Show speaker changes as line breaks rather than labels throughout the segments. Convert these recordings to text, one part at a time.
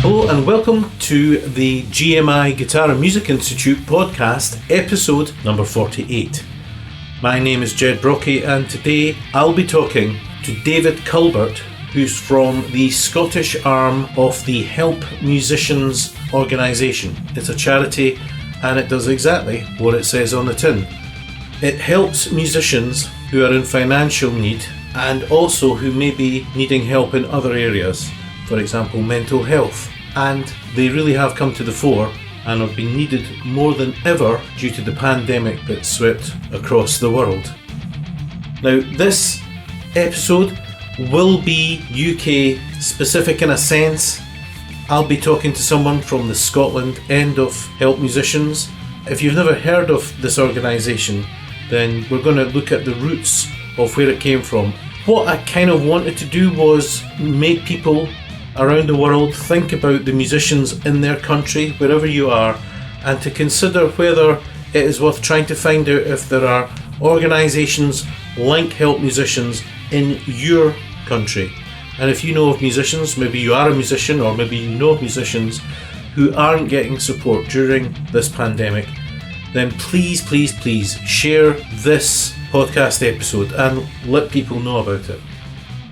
Hello and welcome to the GMI Guitar and Music Institute podcast, episode number 48. My name is Ged Brockie and today I'll be talking to David Culbert, who's from the Scottish arm of the Help Musicians organisation. It's a charity and it does exactly what it says on the tin. It helps musicians who are in financial need and also who may be needing help in other areas, for example mental health. And they really have come to the fore and have been needed more than ever due to the pandemic that swept across the world. Now, this episode will be UK specific in a sense. I'll be talking to someone from the Scotland end of Help Musicians. If you've never heard of this organisation, then we're going to look at the roots of where it came from. What I kind of wanted to do was make people around the world think about the musicians in their country, wherever you are, and to consider whether it is worth trying to find out if there are organisations like Help Musicians in your country. And if you know of musicians, maybe you are a musician or maybe you know of musicians who aren't getting support during this pandemic, then please share this podcast episode and let people know about it.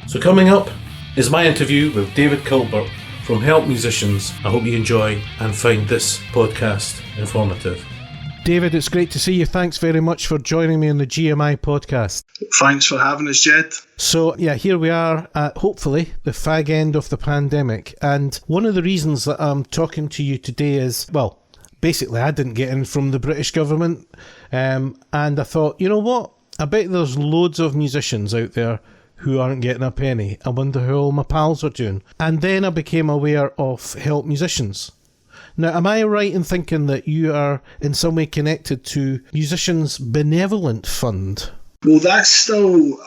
So coming up is my interview with David Culbert from Help Musicians. I hope you enjoy and find this podcast informative. David, it's great to see you. Thanks very much for joining me on the GMI podcast.
Thanks for having us, Jed.
So, here we are at, hopefully, the fag end of the pandemic. And one of the reasons that I'm talking to you today is, well, basically I didn't get in from the British government. And I thought, you know what? I bet there's loads of musicians out there who aren't getting a penny. I wonder how all my pals are doing. And then I became aware of Help Musicians. Now, am I right in thinking that you are in some way connected to Musicians Benevolent Fund?
Well, that's still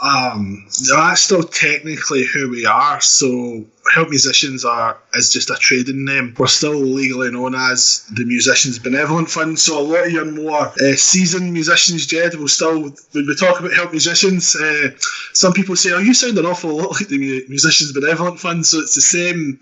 technically who we are. So Help Musicians is just a trading name. We're still legally known as the Musicians Benevolent Fund. So a lot of your more seasoned musicians, Jed, will still, when we talk about Help Musicians, some people say, oh, you sound an awful lot like the Musicians Benevolent Fund. So it's the same,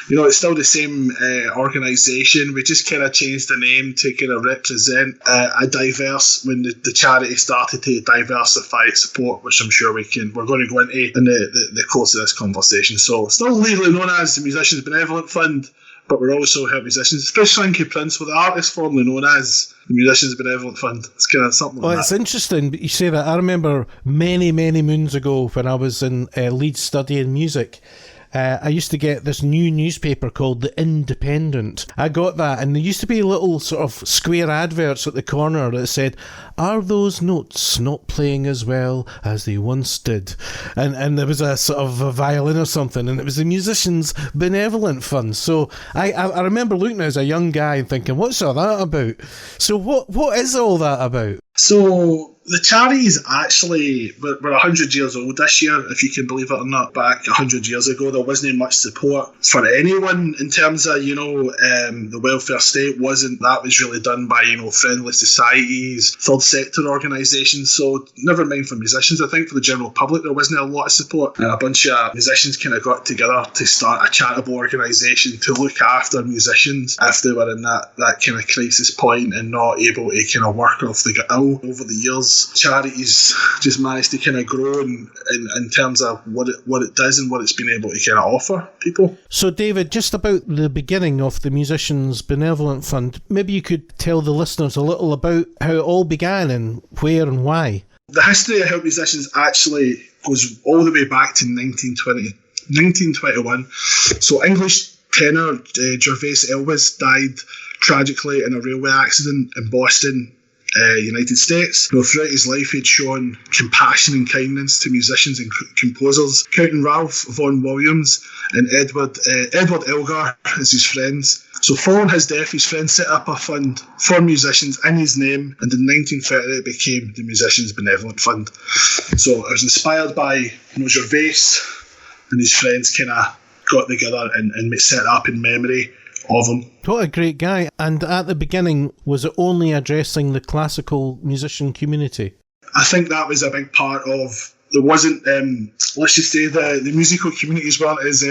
it's still the same organisation. We just kind of changed the name to kind of represent a diverse, when the charity started to diversify its support, which I'm sure we're going to go into in the course of this conversation. So still legally known as the Musicians Benevolent Fund, but we're also Help Musicians, especially Shanky Prince, with the artist formerly known as the Musicians Benevolent Fund. It's kind of something like that. It's
interesting you say that. I remember many moons ago when I was in Leeds studying music, I used to get this new newspaper called The Independent. I got that, and there used to be little sort of square adverts at the corner that said, "Are those notes not playing as well as they once did?" And there was a sort of a violin or something, and it was the Musicians Benevolent Fund. So I remember looking as a young guy and thinking, what's all that about? So what is all that about?
So the charity is actually, we're 100 years old this year, if you can believe it or not. Back 100 years ago, there wasn't much support for anyone in terms of, the welfare state that was really done by, friendly societies, third sector organisations. So never mind for musicians, I think for the general public, there wasn't a lot of support. A bunch of musicians kind of got together to start a charitable organisation to look after musicians if they were in that kind of crisis point and not able to kind of work off the ill. Over the years, charities just managed to kind of grow in terms of what it does and what it's been able to kind of offer people.
So David, just about the beginning of the Musicians Benevolent Fund, maybe you could tell the listeners a little about how it all began and where and why.
The history of Help Musicians actually goes all the way back to 1921. So English tenor Gervais Elwes died tragically in a railway accident in Boston, United States. Throughout his life, he'd shown compassion and kindness to musicians and composers, counting Ralph Vaughan Williams and Edward Elgar as his friends. So following his death, his friends set up a fund for musicians in his name, and in 1930 it became the Musicians Benevolent Fund. So it was inspired by Gervais, and his friends kind of got together and set it up in memory of him.
What a great guy. And at the beginning, was it only addressing the classical musician community?
I think that was a big part of there wasn't, let's just say the musical communities weren't as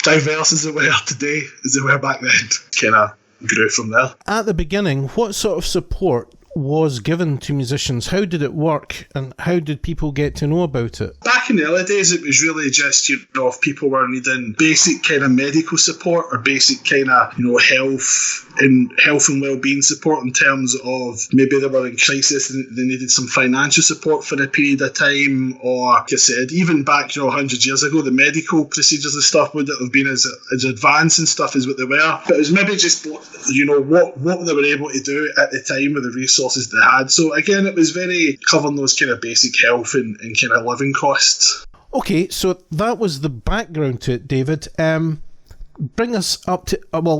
diverse as they were today, as they were back then. Kind of grew from there.
At the beginning, what sort of support was given to musicians? How did it work, and how did people get to know about it?
Back in the early days, it was really just, if people were needing basic kind of medical support or basic kind of, health and well-being support in terms of maybe they were in crisis and they needed some financial support for a period of time, or, like I said, even back, 100 years ago, the medical procedures and stuff wouldn't have been as advanced and stuff as what they were. But it was maybe just, what they were able to do at the time with the resources they had. So again, it was very covering those kind of basic health and kind of living costs.
Okay, so that was the background to it, David. Bring us up to,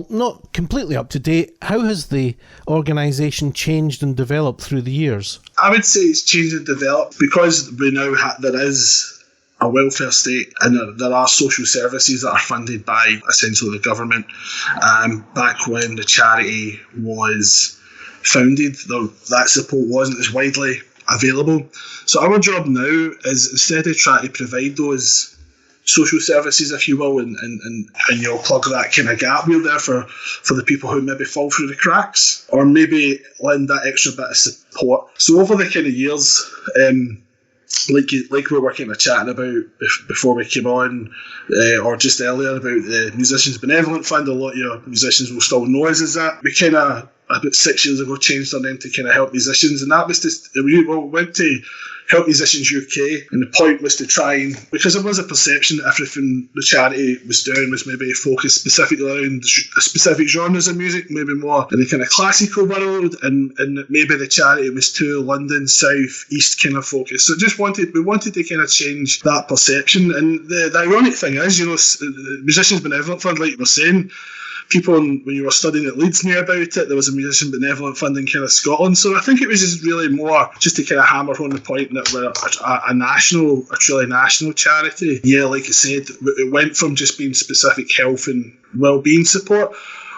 not completely up to date. How has the organisation changed and developed through the years?
I would say it's changed and developed because we now there is a welfare state, and there are social services that are funded by essentially the government. Back when the charity was founded, that support wasn't as widely available. So our job now is, instead of trying to provide those social services, if you will, and plug that kind of gap we're there for the people who maybe fall through the cracks, or maybe lend that extra bit of support. So over the kind of years, like we were kind of chatting about before we came on, or just earlier, about the Musicians Benevolent Fund, a lot of your musicians will still know us as that. We kind of, about 6 years ago, changed our name to kind of Help Musicians, and that was just, we went to Help Musicians UK, and the point was to try and, because there was a perception that everything the charity was doing was maybe focused specifically around specific genres of music, maybe more in the kind of classical world, and maybe the charity was too London, South, East kind of focused. So we wanted to kind of change that perception. And the ironic thing is, Musicians Benevolent Fund, like you were saying, people, when you were studying at Leeds, knew about it. There was a Musician Benevolent Fund in kind of Scotland. So I think it was just really more just to kind of hammer home the point that we're a truly national charity. Yeah, like I said, it went from just being specific health and well-being support,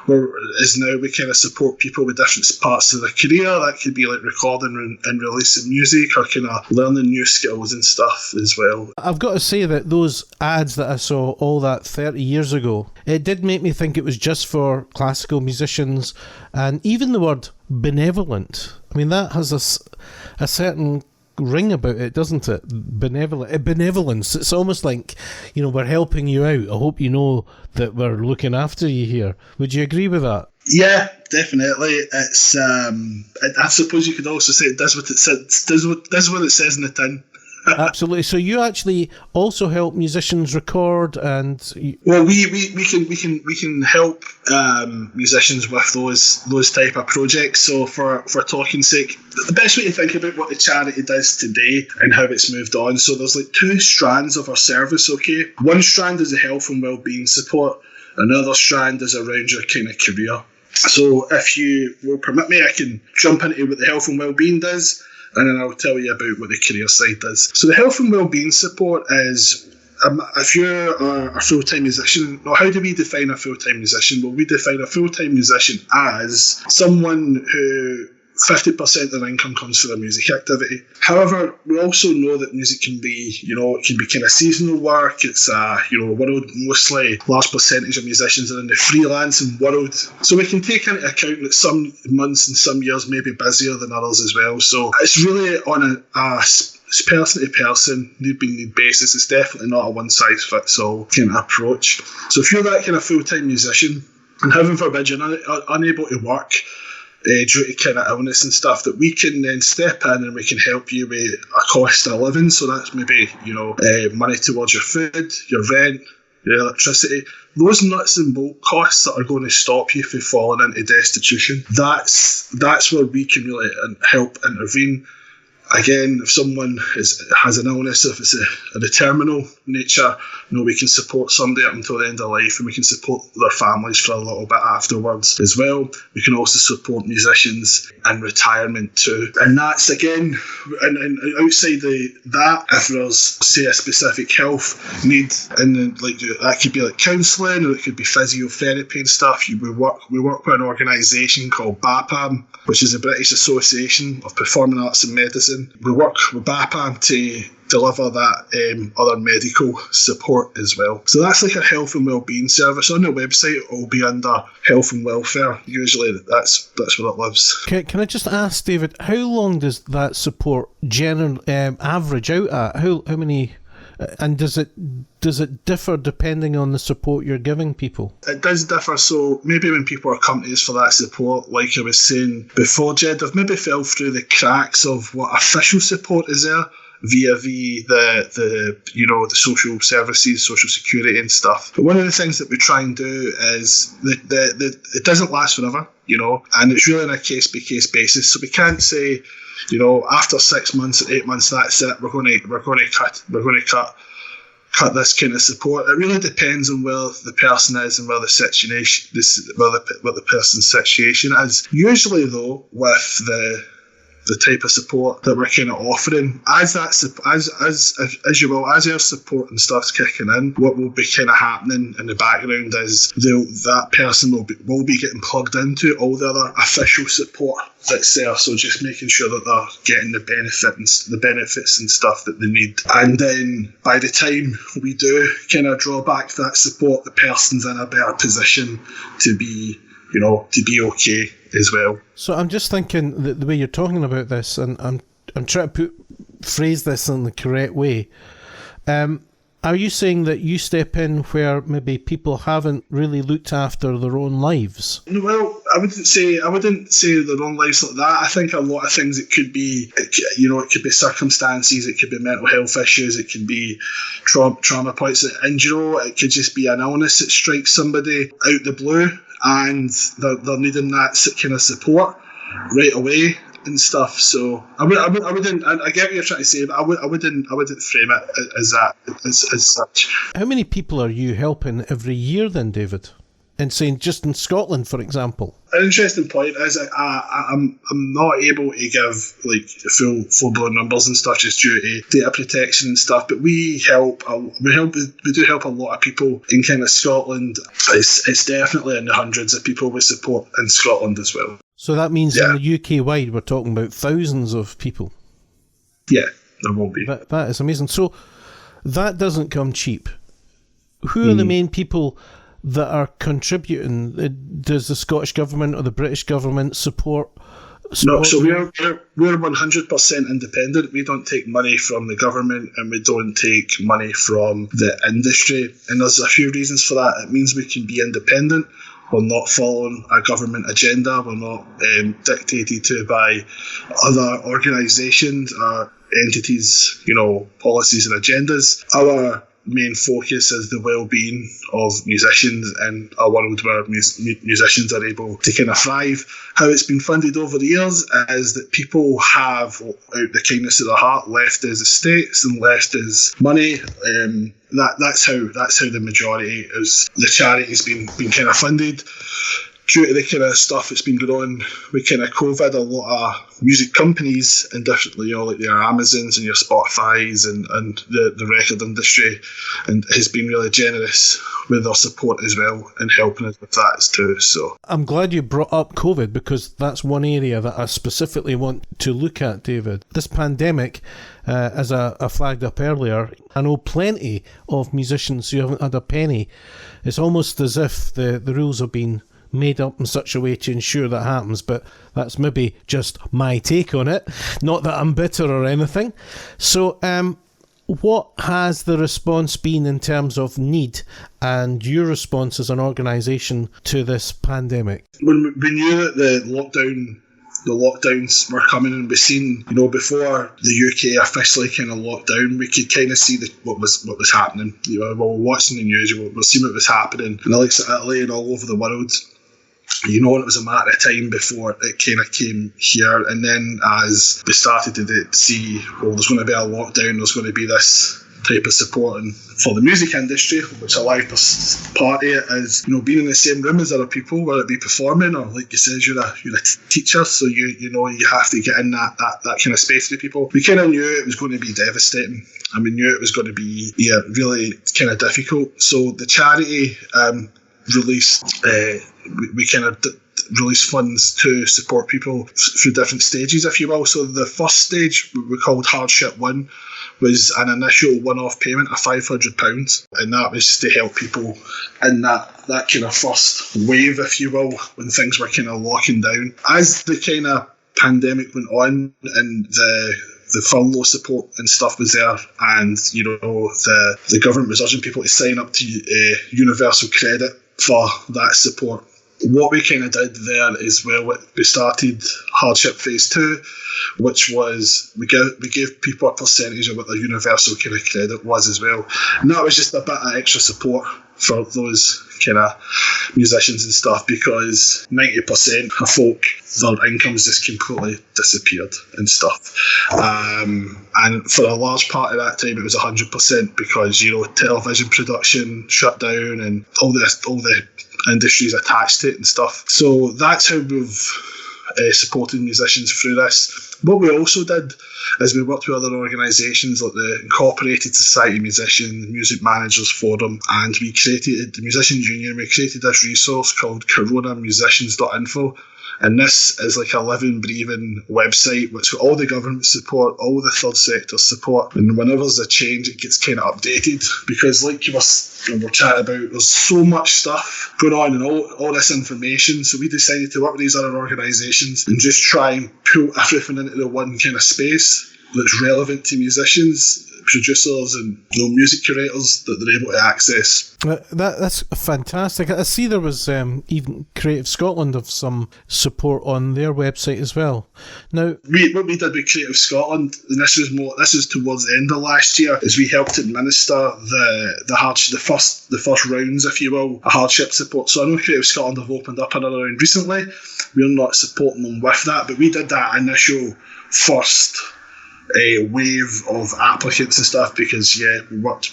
whereas now we kind of support people with different parts of their career. That could be like recording and releasing music, or kind of learning new skills and stuff as well.
I've got to say that those ads that I saw all that 30 years ago, it did make me think it was just for classical musicians, and even the word benevolent, I mean, that has a certain ring about it, doesn't it? Benevolence. It's almost like, we're helping you out. I hope you know that we're looking after you here. Would you agree with that?
Yeah, definitely. It's I suppose you could also say it does what it says. Does what it says in the tin.
Absolutely. So you actually also help musicians record, and
well, we can help musicians with those type of projects. So for talking sake, the best way to think about what the charity does today and how it's moved on. So there's like two strands of our service. Okay, one strand is the health and well-being support. Another strand is around your kind of career. So if you will permit me, I can jump into what the health and well-being does, and then I'll tell you about what the career side does. So the health and wellbeing support is, if you're a full-time musician, now how do we define a full-time musician? Well, we define a full-time musician as someone who 50% of their income comes from their music activity. However, we also know that music can be, it can be kind of seasonal work. It's a world, mostly large percentage of musicians are in the freelancing world. So we can take into account that some months and some years may be busier than others as well. So it's really on a person to person, need basis. It's definitely not a one size fits all kind of approach. So if you're that kind of full-time musician, and heaven forbid you're unable to work, due to kind of illness and stuff, that we can then step in and we can help you with a cost of living. So that's maybe, money towards your food, your rent, your electricity, those nuts and bolt costs that are going to stop you from falling into destitution. That's where we can really help intervene. Again, if someone has an illness, if it's a terminal nature, we can support somebody up until the end of life, and we can support their families for a little bit afterwards as well. We can also support musicians in retirement too. And that's, again, and outside that, if there's, say, a specific health need, and then, that could be like counselling, or it could be physiotherapy and stuff. We work with an organisation called BAPAM, which is the British Association of Performing Arts and Medicine. prison. We work with BAPA to deliver that other medical support as well. So that's like a health and wellbeing service. On the website it will be under health and welfare. Usually that's where it lives.
Can I just ask, David, how long does that support generally average out at? How many, and does it differ depending on the support you're giving people?
It does differ. So maybe when people are coming to us for that support, like I was saying before, Jed, they've maybe fell through the cracks of what official support is there via the social services, social security and stuff. But one of the things that we try and do is it doesn't last forever, and it's really on a case-by-case basis. So we can't say, after 6 months or 8 months, that's it. We're going to cut this kind of support. It really depends on where the person is and where the situation, what the person's situation is. Usually, though, with the type of support that we're kind of offering, as our support and stuff's kicking in, what will be kind of happening in the background is that person will be getting plugged into all the other official support that's there. So just making sure that they're getting the benefits and stuff that they need. And then by the time we do kind of draw back that support, the person's in a better position to be okay as well.
So I'm just thinking that the way you're talking about this, and I'm trying to phrase this in the correct way. Are you saying that you step in where maybe people haven't really looked after their own lives?
Well, I wouldn't say their own lives like that. I think a lot of things, it could be circumstances, it could be mental health issues, it could be trauma points, and it could just be an illness that strikes somebody out the blue, and they're needing that kind of support right away and stuff. So I wouldn't. I get what you're trying to say, but I wouldn't frame it as that as such.
How many people are you helping every year then, David? And saying just in Scotland, for example.
An interesting point is I'm not able to give like full blown numbers and stuff just due to data protection and stuff. But we do help a lot of people in kind of Scotland. It's definitely in the hundreds of people we support in Scotland as well.
So that means in the UK wide, we're talking about thousands of people.
Yeah, there will be.
That is amazing. So that doesn't come cheap. Who are the main people that are contributing? Does the Scottish government or the British government support?
No, so we're 100% independent. We don't take money from the government, and we don't take money from the industry. And there's a few reasons for that. It means we can be independent. We're not following a government agenda. We're not dictated to by other organisations or entities, policies and agendas. Our main focus is the well-being of musicians in a world where musicians are able to kind of thrive. How it's been funded over the years is that people have, out the kindness of their heart, left us estates and left us money. That's how the majority is. The charity has been kind of funded. Due to the kind of stuff that's been going on with kind of COVID, a lot of music companies and different, like your Amazons and your Spotifys and the record industry, and has been really generous with their support as well and helping us with that too. So
I'm glad you brought up COVID, because that's one area that I specifically want to look at, David. This pandemic, as I flagged up earlier, I know plenty of musicians who haven't had a penny. It's almost as if the rules have been made up in such a way to ensure that happens, but that's maybe just my take on it. Not that I'm bitter or anything. So what has the response been in terms of need and your response as an organisation to this pandemic?
When we knew that the lockdowns were coming, and we've seen, before the UK officially kind of locked down, we could kind of see what was happening. We were watching the news, we were seeing what was happening in the likes of Italy and all over the world. And it was a matter of time before it kind of came here. And then as we started to see, there's going to be a lockdown, there's going to be this type of support. And for the music industry, which a large part of it is, being in the same room as other people, whether it be performing or, like you said, you're a teacher, so you have to get in that kind of space with people. We kind of knew it was going to be devastating, and we knew it was going to be really kind of difficult. So the charity released, we kind of release funds to support people through different stages, if you will. So the first stage we called Hardship 1 was an initial one-off payment of £500, and that was just to help people in that kind of first wave, if you will, when things were kind of locking down. As the kind of pandemic went on and the furlough support and stuff was there, and the government was urging people to sign up to universal credit for that support. What we kind of did there is, we started Hardship Phase 2, which was we gave people a percentage of what their universal kind of credit was as well. And that was just a bit of extra support for those kind of musicians and stuff, because 90% of folk, their incomes just completely disappeared and stuff. And for a large part of that time, it was 100% because, television production shut down and all the industries attached to it and stuff. So that's how we've supported musicians through this. What we also did is we worked with other organisations like the Incorporated Society of Musicians, Music Managers Forum, and we created the Musicians Union. We created this resource called coronamusicians.info. And this is like a living, breathing website which got all the government support, all the third sector support. And whenever there's a change, it gets kind of updated, because like you were chatting about, there's so much stuff going on and all this information. So we decided to work with these other organisations and just try and pull everything into the one kind of space that's relevant to musicians, producers and music curators that they're able to access.
That's fantastic. I see there was even Creative Scotland have some support on their website as well. Now,
what we did with Creative Scotland, and this is towards the end of last year, is we helped administer the first rounds, if you will, of hardship support. So I know Creative Scotland have opened up another round recently. We're not supporting them with that, but we did that initial first a wave of applicants and stuff, because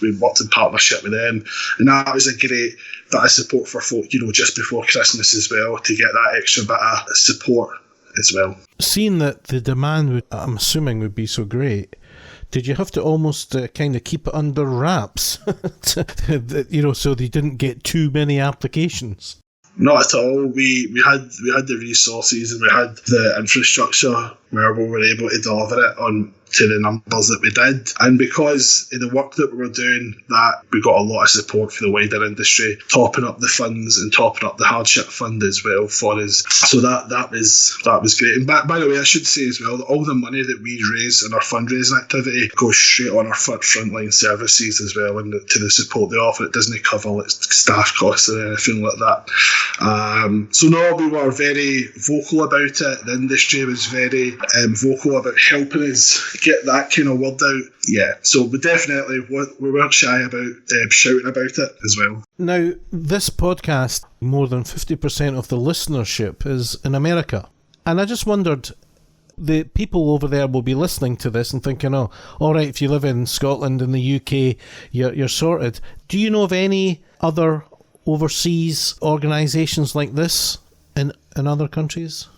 we worked in partnership with them, and that was a great bit of support for folk, just before Christmas as well, to get that extra bit of support as well.
Seeing that the demand I'm assuming would be so great, did you have to almost kind of keep it under wraps, so they didn't get too many applications?
Not at all. We had the resources and we had the infrastructure where we were able to deliver it on to the numbers that we did. And because of the work that we were doing, that we got a lot of support for the wider industry, topping up the funds and topping up the hardship fund as well for us. So that was great. And by the way, I should say as well that all the money that we raise in our fundraising activity goes straight on our frontline services as well, and to the support they offer. It doesn't cover like staff costs or anything like that. So no, we were very vocal about it. The industry was very vocal about helping us get that kind of word out. Yeah, so we weren't shy about shouting about it as well.
Now, this podcast, more than 50% of the listenership is in America. And I just wondered, the people over there will be listening to this and thinking, oh, all right, if you live in Scotland and the UK, you're sorted. Do you know of any other overseas organisations like this in other countries?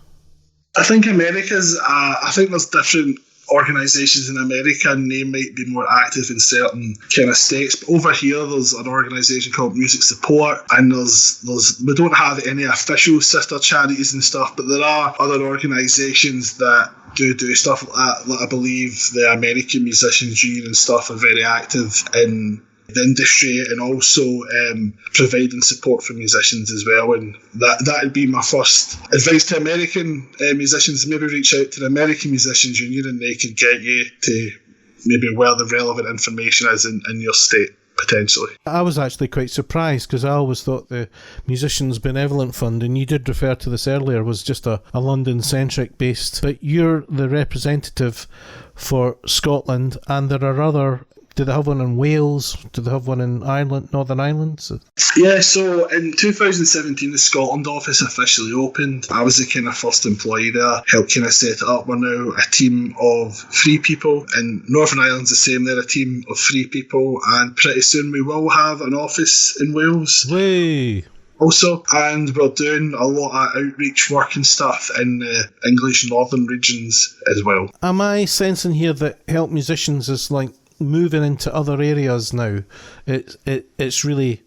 I think I think there's different organisations in America, and they might be more active in certain kind of states. But over here, there's an organisation called Music Support, and we don't have any official sister charities and stuff, but there are other organisations that do stuff like that. Like I believe the American Musicians Union and stuff are very active in the industry, and also providing support for musicians as well. And that would be my first advice to American musicians. Maybe reach out to the American Musicians Union, and they can get you to maybe where the relevant information is in your state, potentially.
I was actually quite surprised, because I always thought the Musicians Benevolent Fund, and you did refer to this earlier, was just a London-centric based, but you're the representative for Scotland, and there are other. Do they have one in Wales? Do they have one in Ireland, Northern Ireland?
Yeah, so in 2017, the Scotland office officially opened. I was the kind of first employee there, helped kind of set it up. We're now a team of 3 people, and Northern Ireland's the same. They're a team of 3 people, and pretty soon we will have an office in Wales.
Way.
Also, and we're doing a lot of outreach work and stuff in the English northern regions as well.
Am I sensing here that Help Musicians is like moving into other areas now? It's really,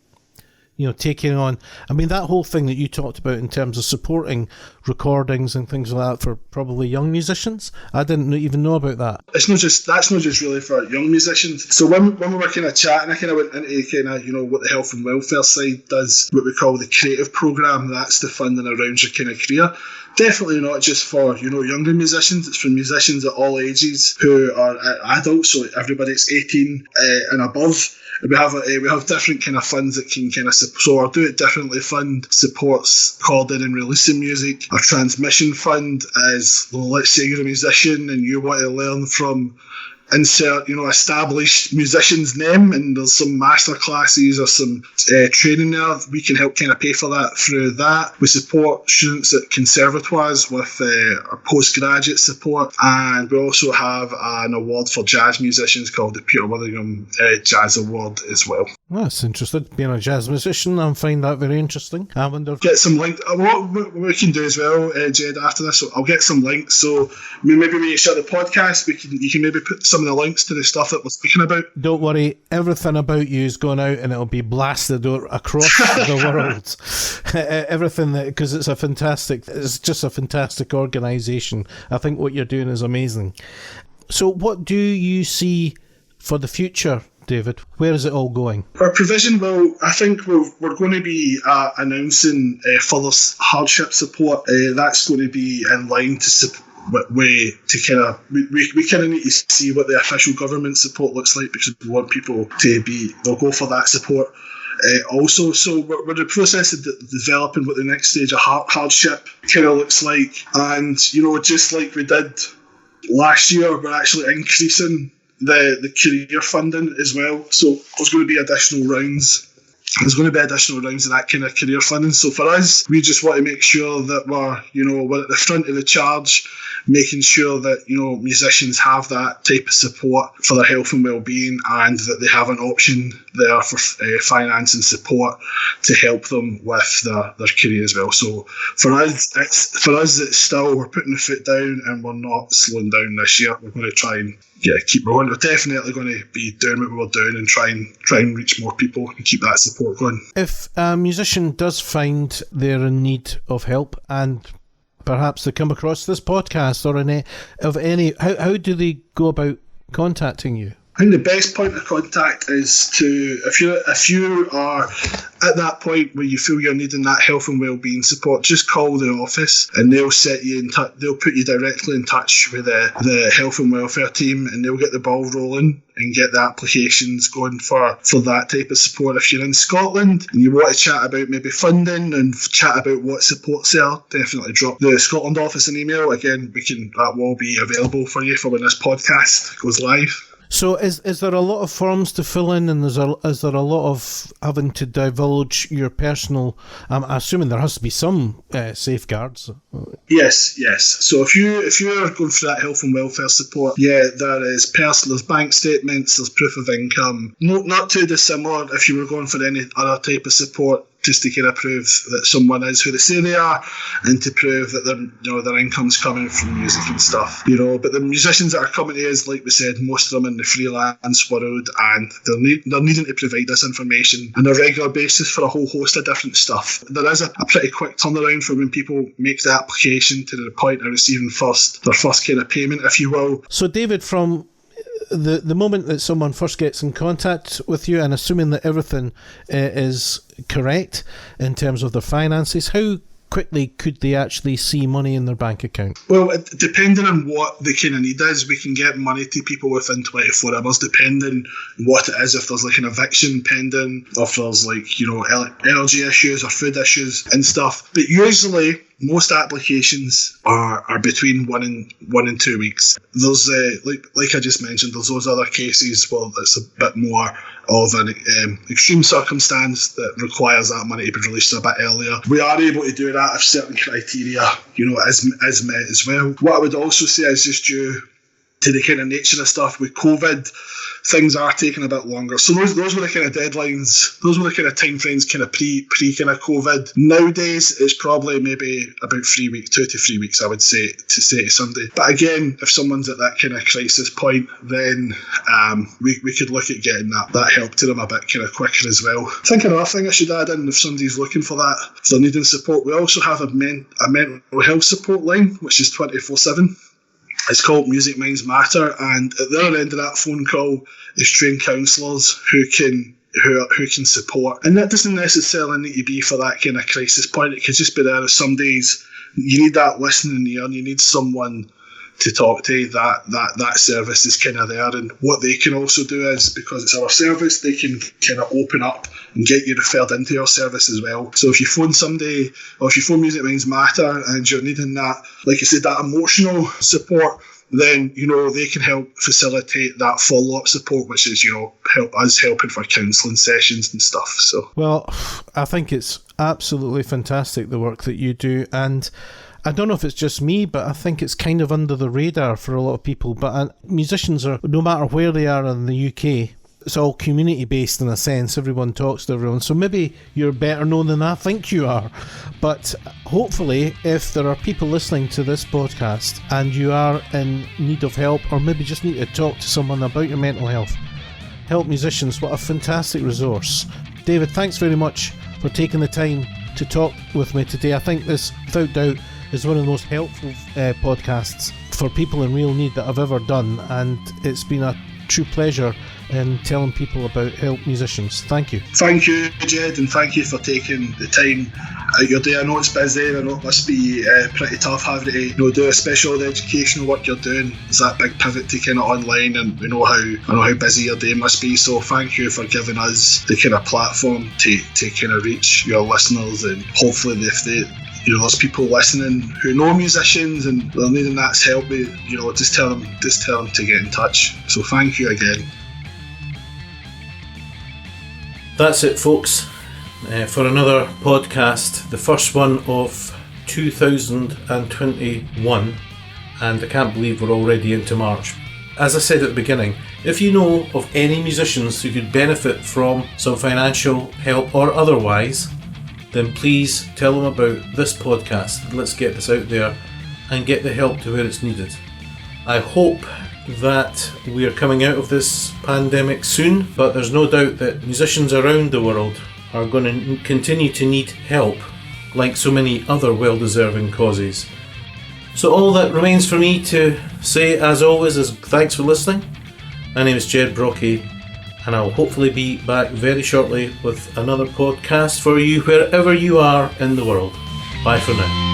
taking on, I mean, that whole thing that you talked about in terms of supporting recordings and things like that for probably young musicians. I didn't even know about that.
That's not just really for young musicians. So when we were kind of chatting, I kind of went into kind of, what the health and welfare side does, what we call the creative programme. That's the funding around your kind of career. Definitely not just for, younger musicians. It's for musicians at all ages who are adults, so everybody's 18 and above. We have different kind of funds that can kind of support. So our Do It Differently fund supports recording and releasing music. Our transmission fund is, let's say you're a musician and you want to learn from insert, established musician's name, and there's some master classes or some training there. We can help kind of pay for that through that. We support students at conservatoires with our postgraduate support, and we also have an award for jazz musicians called the Peter Willingham Jazz Award as well.
That's interesting. Being a jazz musician, I find that very interesting. I wonder.
Get some links. What we can do as well, Jed, after this, so I'll get some links. So maybe when you shut the podcast, you can maybe put some of the links to the stuff that we're speaking about.
Don't worry, everything about you is going out and it'll be blasted across the world. Everything, because it's just a fantastic organisation. I think what you're doing is amazing. So what do you see for the future, David? Where is it all going?
Our provision, well, I think we're going to be announcing further hardship support. That's going to be in line to we kind of need to see what the official government support looks like, because we want people they'll go for that support. Also, so we're in the process of developing what the next stage of hardship kind of looks like, and just like we did last year, we're actually increasing the career funding as well. So there's going to be additional rounds. There's going to be additional rounds of that kind of career funding. So for us, we just want to make sure that we're at the front of the charge, making sure that, musicians have that type of support for their health and well-being, and that they have an option there for finance and support to help them with their career as well. So for us, it's still, we're putting the foot down and we're not slowing down this year. We're going to try and keep going. We're definitely going to be doing what we were doing and try and reach more people and keep that support going.
If a musician does find they're in need of help, and perhaps they come across this podcast how do they go about contacting you?
I think the best point of contact is if you are at that point where you feel you're needing that health and wellbeing support, just call the office and they'll set you in touch. They'll put you directly in touch with the health and welfare team, and they'll get the ball rolling and get the applications going for that type of support. If you're in Scotland and you want to chat about maybe funding and chat about what support's there, definitely drop the Scotland office an email. Again, that will be available for you for when this podcast goes live.
So is there a lot of forms to fill in, and is there a lot of having to divulge your personal? I'm assuming there has to be some safeguards.
Yes. So if you're going for that health and welfare support, there is there's bank statements, there's proof of income. Not too dissimilar if you were going for any other type of support, just to kind of prove that someone is who they say they are, and to prove that their income's coming from music and stuff. But the musicians that are coming to us, like we said, most of them in the freelance world, and they're needing to provide this information on a regular basis for a whole host of different stuff. There is a pretty quick turnaround for when people make the application to the point of receiving their first kind of payment, if you will.
So David, from the moment that someone first gets in contact with you, and assuming that everything is correct in terms of their finances, how quickly could they actually see money in their bank account?
Well, depending on what the kind of need is, we can get money to people within 24 hours, depending on what it is. If there's like an eviction pending, or if there's energy issues or food issues and stuff. But usually, most applications are between 1 and 2 weeks. There's like I just mentioned, there's those other cases where it's a bit more of an extreme circumstance that requires that money to be released a bit earlier. We are able to do that if certain criteria, is met as well. What I would also say is just to the kind of nature of stuff with COVID, things are taking a bit longer. So those were the kind of deadlines, those were the kind of time frames kind of pre kind of COVID. Nowadays, it's probably maybe about 3 weeks, 2 to 3 weeks, I would say to somebody. But again, if someone's at that kind of crisis point, then we could look at getting that help to them a bit kind of quicker as well. I think another thing I should add in, if somebody's looking for that, if they're needing support, we also have a mental health support line, which is 24/7. It's called Music Minds Matter, and at the other end of that phone call is trained counsellors who can support. And that doesn't necessarily need to be for that kind of crisis point. It could just be there if some days you need that listening ear and you need someone to talk to. That service is kind of there, and what they can also do is, because it's our service, they can kind of open up and get you referred into your service as well. So if you phone somebody, or if you phone Music Minds Matter and you're needing that, like I said, that emotional support, then they can help facilitate that follow-up support, which is helping for counselling sessions and stuff. So,
well, I think it's absolutely fantastic, the work that you do, and I don't know if it's just me, but I think it's kind of under the radar for a lot of people. But musicians are, no matter where they are in the UK, it's all community based in a sense. Everyone talks to everyone. So maybe you're better known than I think you are. But hopefully, if there are people listening to this podcast and you are in need of help, or maybe just need to talk to someone about your mental health, Help Musicians, what a fantastic resource. David, thanks very much for taking the time to talk with me today. I think this, without doubt, is one of the most helpful podcasts for people in real need that I've ever done, and it's been a true pleasure in telling people about Help Musicians. Thank you.
Thank you, Ged, and thank you for taking the time out your day. I know it's busy, I know it must be pretty tough having to do, especially all the educational work you're doing. There's that big pivot to kind of online, and I know how busy your day must be. So thank you for giving us the kind of platform to kind of reach your listeners, and hopefully if there's people listening who know musicians and they're needing that help, just tell them to get in touch. So thank you again.
That's it, folks, for another podcast, the first one of 2021, and I can't believe we're already into March. As I said at the beginning, if you know of any musicians who could benefit from some financial help or otherwise, then please tell them about this podcast. Let's get this out there and get the help to where it's needed. I hope that we are coming out of this pandemic soon, but there's no doubt that musicians around the world are going to continue to need help, like so many other well-deserving causes. So all that remains for me to say, as always, is thanks for listening. My name is Ged Brockie, and I'll hopefully be back very shortly with another podcast for you wherever you are in the world. Bye for now.